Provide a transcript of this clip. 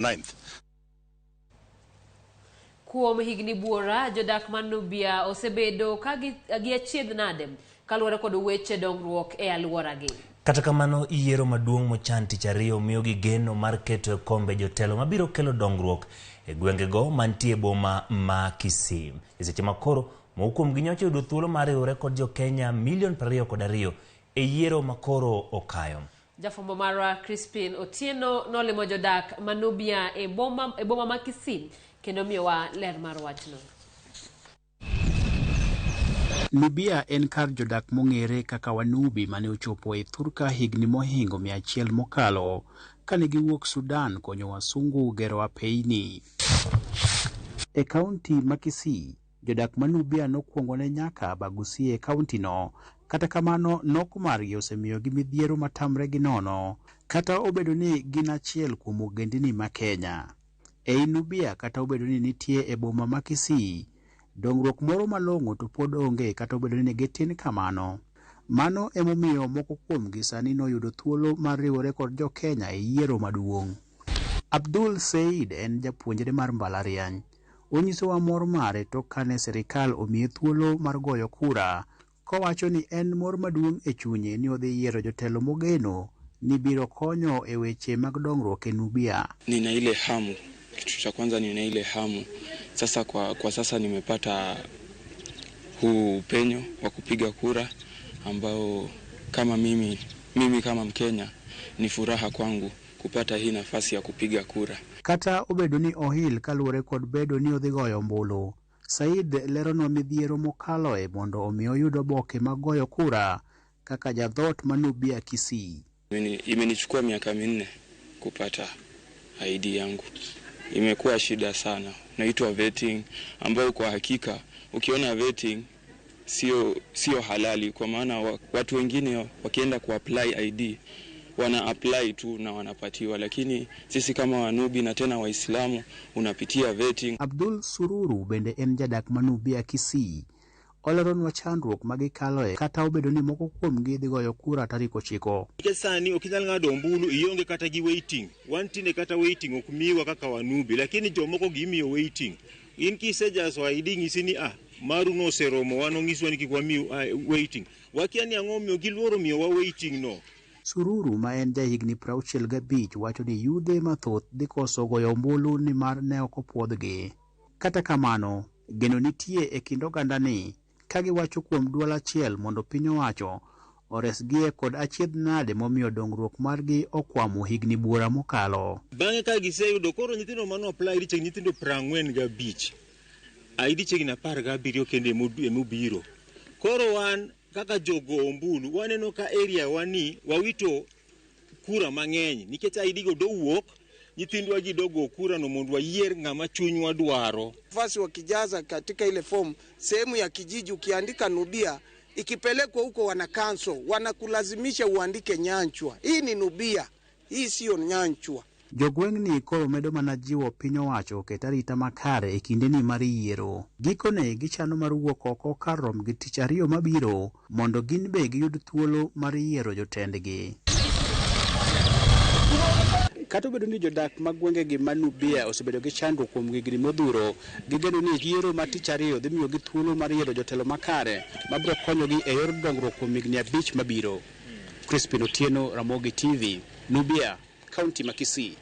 9th. Kuom higni buora, jodak man Nubia osebedo gi achiedh nade kaluwore kod weche dongruok e alworagi. Kata kamano, yiero maduong' mochan tich ariyo miyo gi geno mar keto kombe jotelo mabiro kelo dongruok e gwengego mantie boma ma Kisii. E seche makoro, moko kuom gi nyocha yudo thuolo mar riwore kod Jo-Kenya milion 22 e yiero makoro okayo. Jafwambo marwa Crispin Otieno nolimo jodak ma Nubia e boma ma Kisii kendo miyowa ler mar wachno. Nubia en kar jodak mong'ere kaka Wanubi mane ochopo e thurka higni mohingo 100 mokalo kane giwuok Sudan konyo wasungu gero apeyni. E kaunti ma Kisii, jodak ma Nubia nokuongone nyaka Bagusi e kaunti no, kata kamano nok margi osemiyo gi midhiero matamre gi nono, kata obedo ni gin achiel kuom ogendini ma Kenya. Ei Nubia kata obedo ni nitie e boma ma Kisii, dongruok moro malong'o to pod onge kata obedo ni gitin kamano. Mano emomiyo moko kuom gi sani noyudo thuolo mar riwore kod Jo-Kenya e yiero maduong'. Abdul Said en japuonjre mar mbalariany. Onyisowa mor mare tok kane sirikal omiye thuolo mar goyo kura, kowacho ni en mor maduong' e chunye ni odhi yiero jotelo mogeno ni biro konyo e weche mag dongruok e Nubia. Nina ile hamu, kitu cha kwanza nina ile hamu. Sasa kwa sasa nimepata huu upenyo wa kupiga kura ambao kama mimi kama Mkenya ni furaha kwangu kupata hii nafasi ya kupiga kura. Kata obedo ni ohil kaluwore kod bedo ni odhi goyo ombulu, Said leronwa midhiero mokalo e mondo omiyo oyudo oboke mag goyo kura kaka jadhot ma Nubia Kisii. Imenichukua miaka 4 kupata ID yangu. Imekuwa shida sana. Naitwa vetting, ambayo kwa hakika ukiona vetting sio halali, kwa maana watu wengine wakienda kuapply ID wana apply tu na wanapatiwa, lakini sisi kama Wanubi na tena Waislamu unapitia vetting. Abdul Sururu bende en jadak ma Nubia Kisii. Oleronwa chandruok magikaloe kata obedo ni moko kuom gi dhi goyo kura tarik 9. Sani okinyal ng'ado ombulu ionge kata gi waiting. Wantine kata waiting ok miwa kaka Wanubi, lakini jomoko gimiyo waiting. In kisejaso ID ng'isi ni maru no seromo wano ng'iswa ni kikwamiyo waiting. Wakia ni ang'o miyo giluoro miyo wa waiting no. Sururu ma en jahigni 65 wacho ni yudhe mathoth dhi koso goyo ombulu ni mar ne ok opuodhgi. Kata kamano, geno nitie e kind ogandani kagi wacho kuom duol achiel mondo piny owacho oresgie kod achiedh nade momiyo dongruok margi okwamo higni buora mokalo. Bang'e ka giseyudo koro nyithindo mano apply riche nyithindo 45. ID chegna 17 kende emobiro. Koro wan kaka jogo ombulu waneno ka area wani wawito kura mang'eny nikech ID go dowuok nyithindwa ji dogo kura no mondo wayier ng'ama chunywa dwaro. Nafasi wakijaza katika ile form sehemu ya kijiji ukiandika Nubia ikipelekwa huko wana cancel, wanakulazimisha uandike Nyanchwa. Hii ni Nubia, hii sio Nyanchwa. Jogweng'ni koro medo mana jiwo piny owacho ket arita makare e kindeni mar yiero. Gikone gichano mar wuok oko kar rom gi tich ariyo mabiro mondo gin be giyud thuolo mar yiero jotendgi. Kata obedo ni jodak mag gwengegi ma Nubia osebedo gi chandruok kuom higni modhuro, gigeno ni yiero ma tich ariyo dhi miyo gi thuolo mar yiero jotelo makare mabiro konyogi e yor dongruok kuom higni 5 mabiro. Crispin Otieno, Ramogi TV, Nubia, Kaunti ma Kisii.